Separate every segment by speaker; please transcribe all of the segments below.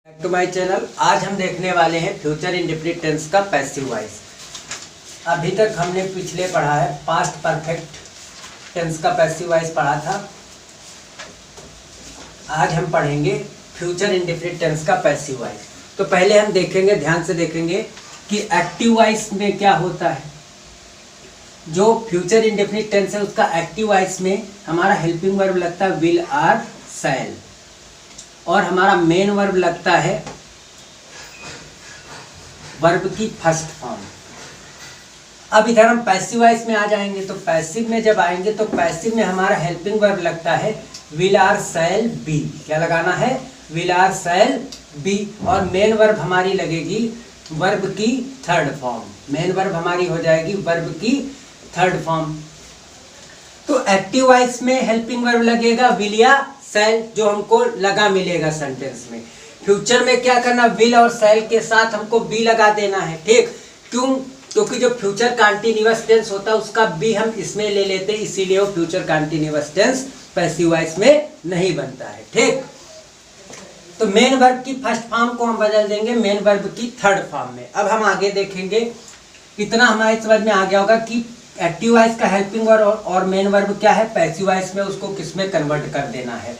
Speaker 1: Back to my channel. आज हम देखने वाले हैं फ्यूचर इंडेफिनिट टेंस का पैसिव वॉइस। अभी तक हमने पिछले पढ़ा है पास्ट परफेक्ट टेंस का पैसिव वॉइस पढ़ा था। आज हम पढ़ेंगे फ्यूचर इंडेफिनिट टेंस का पैसिव वॉइस। तो पहले हम देखेंगे, ध्यान से देखेंगे कि एक्टिव वॉइस में क्या होता है। जो फ्यूचर इंडेफिनिट टेंस है उसका एक्टिव वॉइस में हमारा हेल्पिंग वर्ब लगता है विल आर शैल, और हमारा मेन वर्ब लगता है वर्ब की फर्स्ट फॉर्म। अब इधर हम पैसिव वॉइस में आ जाएंगे। तो पैसिव में जब आएंगे तो पैसिव में हमारा हेल्पिंग वर्ब लगता है विल आर शैल बी। क्या लगाना है? Will or shall be. और मेन वर्ब हमारी लगेगी वर्ब की थर्ड फॉर्म। मेन वर्ब हमारी हो जाएगी वर्ब की थर्ड फॉर्म। तो एक्टिव वॉइस में हेल्पिंग वर्ब लगेगा विल या शैल, जो हमको लगा मिलेगा सेंटेंस में। फ्यूचर में क्या करना, विल और शैल के साथ हमको बी लगा देना है। ठीक, क्यों? क्योंकि जो फ्यूचर कंटीन्यूअस टेंस होता है उसका बी हम इसमें ले लेते हैं, इसीलिए वो future continuous tense passive voice में नहीं बनता है। ठीक, तो मेन वर्ब की फर्स्ट फॉर्म को हम बदल देंगे मेन वर्ब की थर्ड फॉर्म में। अब हम आगे देखेंगे। इतना हमारे समझ में आ गया होगा कि एक्टिव वॉइस का हेल्पिंग वर्ब और मेन वर्ब क्या है, पैसिव वॉइस में उसको किस में कन्वर्ट कर देना है।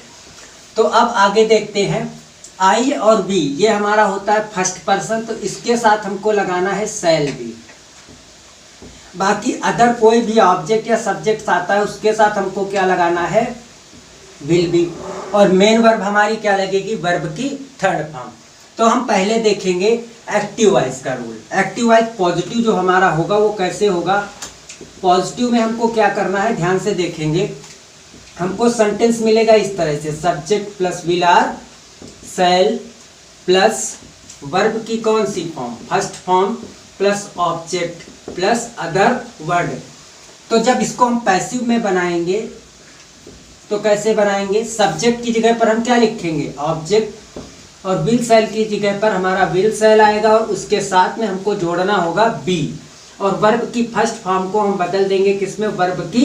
Speaker 1: तो अब आगे देखते हैं। आई और बी ये हमारा होता है फर्स्ट पर्सन, तो इसके साथ हमको लगाना है शैल बी। बाकी अदर कोई भी ऑब्जेक्ट या सब्जेक्ट आता है उसके साथ हमको क्या लगाना है, विल बी। और मेन वर्ब हमारी क्या लगेगी, वर्ब की थर्ड फॉर्म। तो हम पहले देखेंगे एक्टिव वॉइस का रूल। एक्टिव वॉइस पॉजिटिव जो हमारा होगा वो कैसे होगा। पॉजिटिव में हमको क्या करना है, ध्यान से देखेंगे। हमको सेंटेंस मिलेगा इस तरह से, subject plus will or shall plus verb की कौन सी form, first form plus object plus other word. तो जब इसको हम पैसिव में बनाएंगे तो कैसे बनाएंगे, सब्जेक्ट की जगह पर हम क्या लिखेंगे, ऑब्जेक्ट, और विल शैल की जगह पर हमारा विल शैल आएगा, और उसके साथ में हमको जोड़ना होगा बी। और वर्ब की फर्स्ट फॉर्म को हम बदल देंगे किसमें, वर्ब की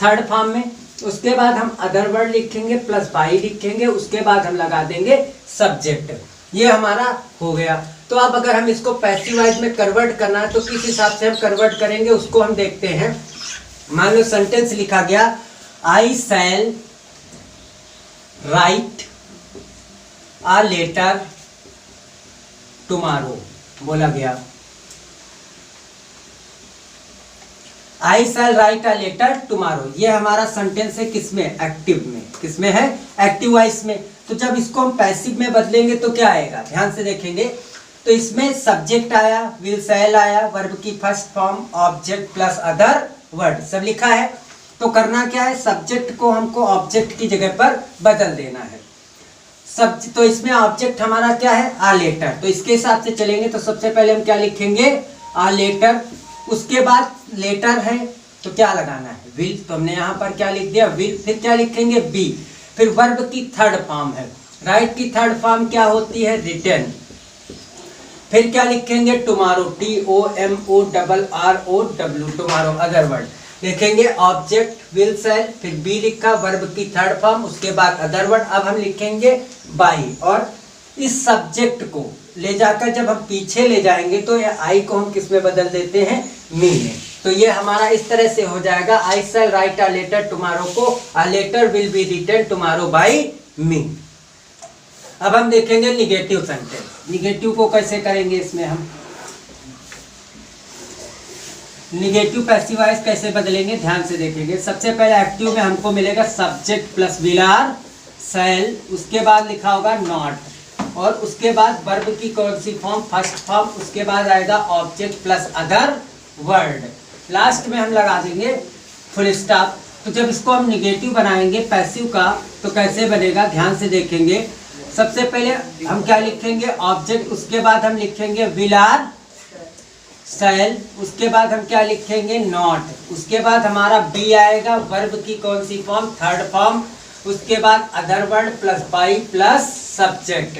Speaker 1: थर्ड फॉर्म में। उसके बाद हम अदर वर्ड लिखेंगे प्लस बाई लिखेंगे, उसके बाद हम लगा देंगे सब्जेक्ट। ये हमारा हो गया। तो अब अगर हम इसको पैसिव वॉइस में कन्वर्ट करना है तो किस हिसाब से हम कन्वर्ट करेंगे उसको हम देखते हैं। मान लो सेंटेंस लिखा गया, आई shall write a letter tomorrow. बोला गया आई shall write a letter tomorrow. ये हमारा सेंटेंस है किसमें, एक्टिव में। किसमें है, एक्टिव वॉइस में। तो जब इसको हम पैसिव में बदलेंगे तो क्या आएगा, ध्यान से देखेंगे। तो इसमें सब्जेक्ट आया, विल शैल आया, वर्ब की first form, object plus other word सब लिखा है। तो करना क्या है, सब्जेक्ट को हमको ऑब्जेक्ट की जगह पर बदल देना है। तो इसमें ऑब्जेक्ट हमारा क्या है, आ लेटर। तो इसके हिसाब से चलेंगे तो सबसे पहले हम क्या लिखेंगे, आ लेटर। उसके बाद लेटर है तो क्या लगाना है, विल। तो हमने यहाँ पर क्या लिख दिया, विल। फिर क्या लिखेंगे, बी। फिर वर्ब की थर्ड फॉर्म है, राइट की थर्ड फॉर्म क्या होती है, रिटर्न। फिर क्या लिखेंगे, tomorrow, TOMORROW, tomorrow other word लिखेंगे। ऑब्जेक्ट विल शैल, फिर बी लिखा, वर्ब की थर्ड फॉर्म, उसके बाद अदर वर्ड। अब हम लिखेंगे बाई, और इस सब्जेक्ट को ले जाकर जब हम पीछे ले जाएंगे तो ये आई को हम किस में बदल देते हैं, मी में। तो ये हमारा इस तरह से हो जाएगा, I shall write a letter tomorrow को a letter will be written tomorrow by me. अब हम देखेंगे निगेटिव सेंटेंस। निगेटिव को कैसे करेंगे, इसमें हम निगेटिव पैसिव वॉइस कैसे बदलेंगे, ध्यान से देखेंगे। सबसे पहले एक्टिव में हमको मिलेगा सब्जेक्ट प्लस विल आर शैल, उसके बाद लिखा होगा नॉट, और उसके बाद वर्ब की कौन सी फॉर्म, फर्स्ट फॉर्म, उसके बाद आएगा object plus other word. Last में हम लगा देंगे फुल स्टॉप। तो जब इसको हम निगेटिव बनाएंगे पैसिव का तो कैसे बनेगा, ध्यान से देखेंगे। सबसे पहले हम क्या लिखेंगे, ऑब्जेक्ट, उसके बाद हम लिखेंगे विल आर शैल, उसके बाद हम क्या लिखेंगे, नॉट, उसके बाद हमारा बी आएगा, वर्ब की कौन सी फॉर्म, थर्ड फॉर्म, उसके बाद other word plus by plus subject,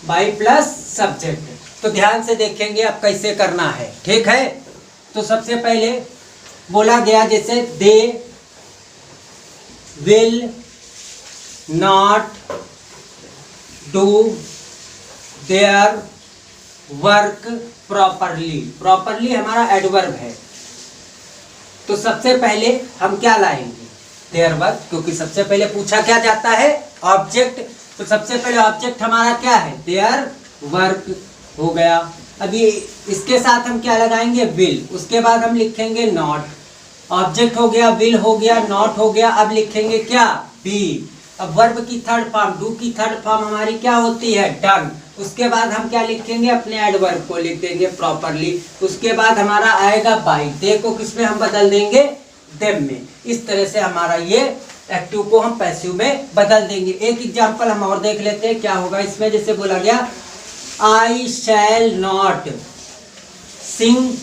Speaker 1: by plus subject. तो ध्यान से देखेंगे अब कैसे करना है, ठीक है। तो सबसे पहले बोला गया जैसे they will not do their work properly. Properly हमारा एडवर्ब है, तो सबसे पहले हम क्या लाएंगे, देयर वर्क, क्योंकि सबसे पहले पूछा क्या जाता है, ऑब्जेक्ट। तो सबसे पहले ऑब्जेक्ट हमारा क्या है, देयर वर्क हो गया। अभी इसके साथ हम क्या लगाएंगे, विल। उसके बाद हम लिखेंगे नॉट। ऑब्जेक्ट हो गया, विल हो गया, नॉट हो गया। अब लिखेंगे क्या, बी। अब वर्ब की थर्ड फॉर्म, डू की थर्ड फॉर्म हमारी क्या होती है, डन। उसके बाद हम क्या लिखेंगे, अपने एडवर्ब को लिख देंगे प्रॉपरली। उसके बाद हमारा आएगा बाई, दे को किसमें हम बदल देंगे, देम में। इस तरह से हमारा ये एक्टिव को हम पैसिव में बदल देंगे। एक एग्जांपल हम और देख लेते हैं क्या होगा इसमें। जैसे बोला गया, आई shall not Singh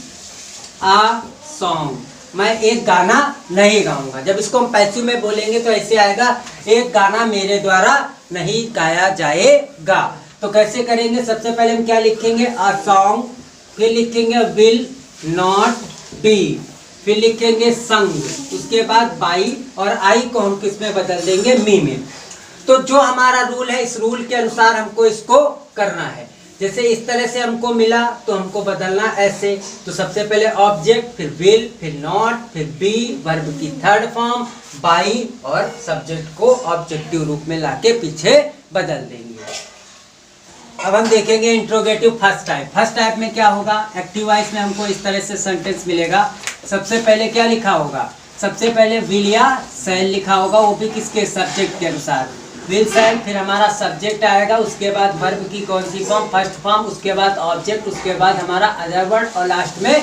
Speaker 1: uh song, मैं एक गाना नहीं गाऊंगा। जब इसको हम पैसिव में बोलेंगे तो ऐसे आएगा, एक गाना मेरे द्वारा नहीं गाया जाएगा। तो कैसे करेंगे, सबसे पहले हम क्या लिखेंगे, अ सॉन्ग, फिर लिखेंगे विल नॉट बी, फिर लिखेंगे संग, उसके बाद बाई, और आई को हम किस में बदल देंगे, मी में। तो जो हमारा रूल है, इस रूल के अनुसार हमको इसको करना है। जैसे इस तरह से हमको मिला तो हमको बदलना ऐसे। तो सबसे पहले ऑब्जेक्ट, फिर विल, फिर नॉट, फिर बी, वर्ब की थर्ड फॉर्म, बाई, और सब्जेक्ट को ऑब्जेक्टिव रूप में लाके पीछे बदल देंगे। अब हम देखेंगे interrogative first type. First type में क्या होगा, एक्टिव वॉइस में हमको इस तरह से सेंटेंस मिलेगा। सबसे पहले क्या लिखा होगा, सबसे पहले विल या शैल लिखा होगा, वो भी किसके, सब्जेक्ट के अनुसार। विल शैल, फिर हमारा सब्जेक्ट आएगा, उसके बाद वर्ब की कौन सी फॉर्म, फर्स्ट फॉर्म, उसके बाद ऑब्जेक्ट, उसके बाद हमारा अदर वर्ड, और लास्ट में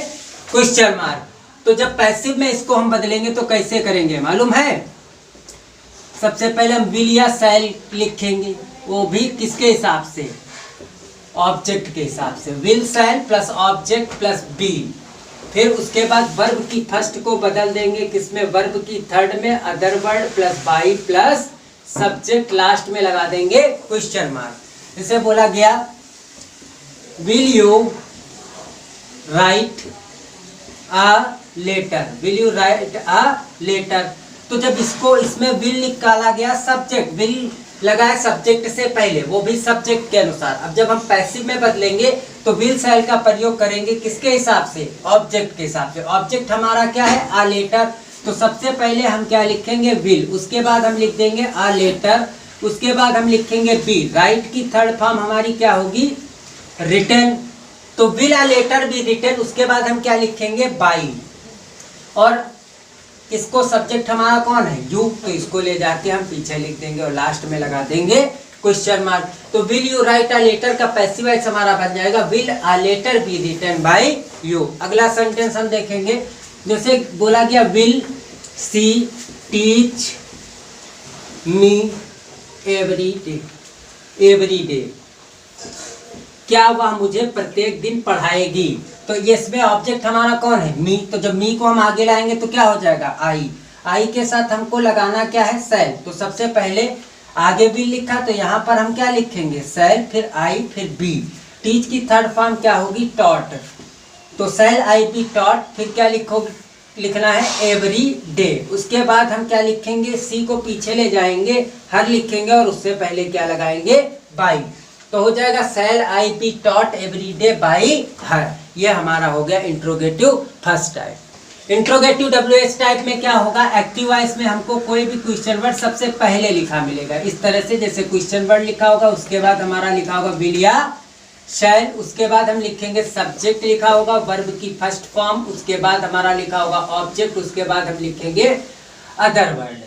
Speaker 1: क्वेश्चन मार्क। तो जब पैसिव में इसको हम बदलेंगे तो कैसे करेंगे मालूम है, सबसे पहले हम विल या शैल लिखेंगे, वो भी किसके हिसाब से, ऑब्जेक्ट के हिसाब से। Will shall plus object plus be. फिर उसके बाद वर्ब की फर्स्ट को बदल देंगे किसमें, वर्ब की थर्ड में, other word plus by plus subject, last में लगा देंगे क्वेश्चन मार्क। इसे बोला गया, will you write a letter, will you write a letter. तो जब इसको इसमें विल निकाला गया, सब्जेक्ट, विल लगाए सब्जेक्ट से पहले, वो भी सब्जेक्ट के अनुसार। अब जब हम पैसिव में बदलेंगे तो विल शैल का प्रयोग करेंगे किसके हिसाब से, ऑब्जेक्ट के हिसाब से। ऑब्जेक्ट हमारा क्या है, अ लेटर। तो सबसे पहले हम क्या लिखेंगे, विल, उसके बाद हम लिख देंगे अ लेटर, उसके बाद हम लिखेंगे बी। राइट की थर्ड फॉर्म हमारी क्या होगी, रिटन। तो will a letter be written, उसके बाद हम क्या लिखेंगे, बाई, और इसको सब्जेक्ट हमारा कौन है, यू, तो इसको ले जाके हम पीछे लिख देंगे और लास्ट में लगा देंगे क्वेश्चन मार्क। तो will you write a letter का पैसिव वॉइस हमारा बन जाएगा, will a letter be written by you. अगला सेंटेंस हम देखेंगे, जैसे बोला गया, will she teach me every day, every day, क्या वह मुझे प्रत्येक दिन पढ़ाएगी। तो ये इसमें ऑब्जेक्ट हमारा कौन है, मी। तो जब मी को हम आगे लाएंगे तो क्या हो जाएगा, आई। आई के साथ हमको लगाना क्या है, शैल। तो सबसे पहले आगे भी लिखा, तो यहाँ पर हम क्या लिखेंगे, शैल, फिर आई, फिर बी। टीच की थर्ड फॉर्म क्या होगी, टॉट। तो शैल आई बी टॉट, फिर क्या लिखना है, एवरी डे। उसके बाद हम क्या लिखेंगे, सी को पीछे ले जाएंगे, हर लिखेंगे, और उससे पहले क्या लगाएंगे, बाई। तो हो जाएगा shall I be taught every day by her. ये हमारा हो गया interrogative first type. Interrogative WH type में क्या होगा, एक्टिव वॉइस में हमको कोई भी क्वेश्चन वर्ड सबसे पहले लिखा मिलेगा इस तरह से। जैसे क्वेश्चन वर्ड लिखा होगा, उसके बाद हमारा लिखा होगा विल या शैल, उसके बाद हम लिखेंगे सब्जेक्ट लिखा होगा, वर्ब की फर्स्ट फॉर्म, उसके बाद हमारा लिखा होगा ऑब्जेक्ट, उसके बाद हम लिखेंगे अदर वर्ड,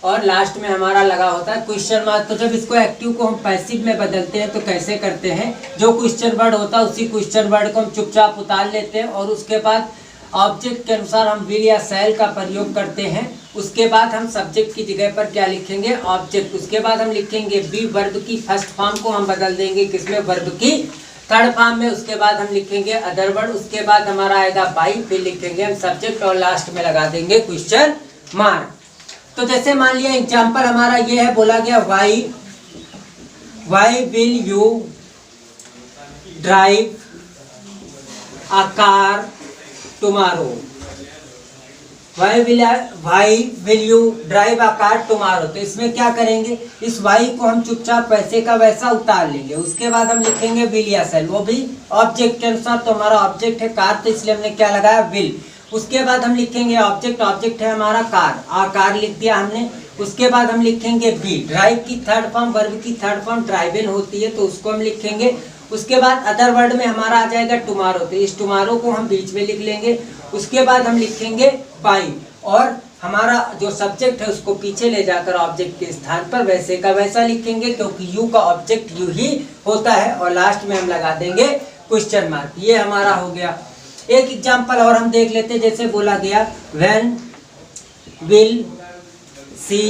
Speaker 1: और लास्ट में हमारा लगा होता है क्वेश्चन मार्क। तो जब इसको एक्टिव को हम पैसिव में बदलते हैं तो कैसे करते हैं, जो क्वेश्चन वर्ड होता है उसी क्वेश्चन वर्ड को हम चुपचाप उतार लेते हैं, और उसके बाद ऑब्जेक्ट के अनुसार हम विल या शैल का प्रयोग करते हैं। उसके बाद हम सब्जेक्ट की जगह पर क्या लिखेंगे, ऑब्जेक्ट। उसके बाद हम लिखेंगे बी, वर्ब की फर्स्ट फॉर्म को हम बदल देंगे किसमें, वर्ब की थर्ड फॉर्म में। उसके बाद हम लिखेंगे अदर वर्ड, उसके बाद हमारा आएगा बाई, फिर लिखेंगे हम सब्जेक्ट, और लास्ट में लगा देंगे क्वेश्चन मार्क। तो जैसे मान लिया एग्जाम्पल हमारा ये है, बोला गया why will you drive, a car tomorrow, why will you drive a car tomorrow. तो इसमें क्या करेंगे, इस वाई को हम चुपचाप वैसे का वैसा उतार लेंगे। उसके बाद हम लिखेंगे विल या सेल, वो भी ऑब्जेक्ट के अनुसार। तो हमारा ऑब्जेक्ट है कार, तो इसलिए हमने क्या लगाया, विल। उसके बाद हम लिखेंगे ऑब्जेक्ट है हमारा कार लिख दिया हमने। उसके बाद हम लिखेंगे बी, ड्राइव की थर्ड फॉर्म, वर्ब की थर्ड फॉर्म ड्राइवन होती है, तो उसको हम लिखेंगे। उसके बाद अदर वर्ड में हमारा आ जाएगा टुमारो, तो इस टुमारो को हम बीच में लिख लेंगे। उसके बाद हम लिखेंगे बाई, और हमारा जो सब्जेक्ट है उसको पीछे ले जाकर ऑब्जेक्ट के स्थान पर वैसे का वैसा लिखेंगे, क्योंकि यू का ऑब्जेक्ट यू ही होता है। और लास्ट में हम लगा देंगे क्वेश्चन मार्क। ये हमारा हो गया। एक एग्जाम्पल और हम देख लेते हैं, जैसे बोला गया when will see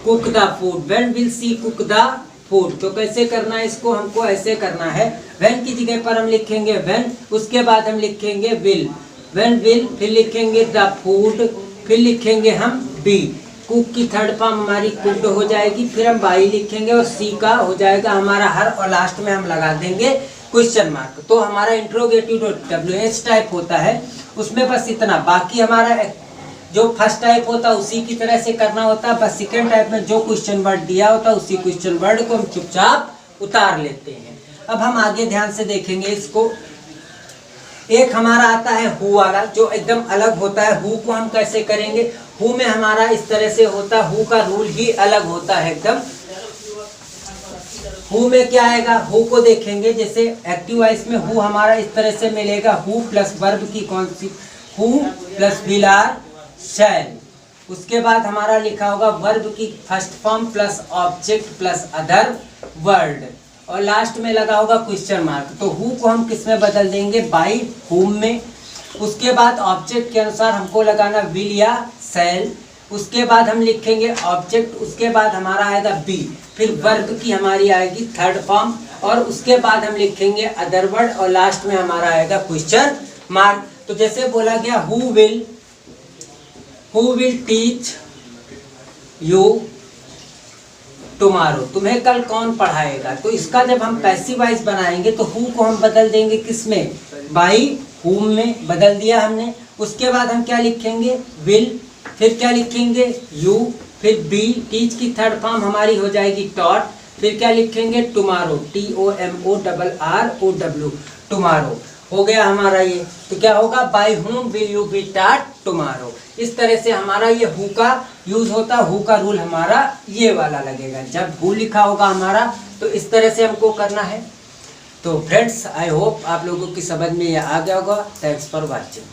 Speaker 1: cook the food, when will see cook the food. तो कैसे करना है इसको, हमको ऐसे करना है, व्हेन की जगह पर हम लिखेंगे व्हेन, उसके बाद हम लिखेंगे विल, व्हेन विल, फिर लिखेंगे द फूड, फिर लिखेंगे हम बी, कुक की थर्ड फॉर्म हमारी कुक्ड हो जाएगी, फिर हम बाई लिखेंगे और सी का हो जाएगा हमारा हर, और लास्ट में हम लगा देंगे क्वेश्चन मार्क। तो हमारा इंट्रोगेटिव जो WH टाइप होता है उसमें बस इतना, बाकी हमारा जो फर्स्ट टाइप होता है उसी की तरह से करना होता है। बस सेकंड टाइप में जो क्वेश्चन वर्ड दिया होता है उसी क्वेश्चन वर्ड को हम चुपचाप उतार लेते हैं। अब हम आगे ध्यान से देखेंगे इसको। एक हमारा आता है हु वाला, जो एकदम अलग होता है। हु को हम कैसे करेंगे, हु में हमारा इस तरह से होता है, हु का रूल ही अलग होता है एकदम। हु में क्या आएगा, हु को देखेंगे, जैसे एक्टिव वॉइस में हु हमारा इस तरह से मिलेगा, हु प्लस वर्ब की कौन सी, हु प्लस विल आर शैल। उसके बाद हमारा लिखा होगा वर्ब की first form plus object plus other word, और लास्ट में लगा होगा क्वेश्चन मार्क। तो हु को हम किस में बदल देंगे, बाई हुम में। उसके बाद ऑब्जेक्ट के अनुसार हमको लगाना विल या शैल। उसके बाद हम लिखेंगे ऑब्जेक्ट, उसके बाद हमारा आएगा बी, फिर वर्ब की हमारी आएगी थर्ड फॉर्म, और उसके बाद हम लिखेंगे अदर वर्ड, और लास्ट में हमारा आएगा क्वेश्चन मार्क। तो जैसे बोला गया who will teach you tomorrow, तुम्हें कल कौन पढ़ाएगा। तो इसका जब हम पैसिव वॉइस बनाएंगे तो हु को हम बदल देंगे किसमें, बाई हुम में बदल दिया हमने। उसके बाद हम क्या लिखेंगे, विल, फिर क्या लिखेंगे यू, फिर बी, टीच की थर्ड फॉर्म हमारी हो जाएगी टॉट, फिर क्या लिखेंगे टुमारो, TOMORROW, टुमारो हो गया हमारा ये। तो क्या होगा, by whom will you be taught tomorrow. इस तरह से हमारा ये हु का यूज होता है। हु का रूल हमारा ये वाला लगेगा, जब हु लिखा होगा हमारा तो इस तरह से हमको करना है। तो फ्रेंड्स, आई होप आप लोगों की समझ में ये आ गया होगा। Thanks for watching.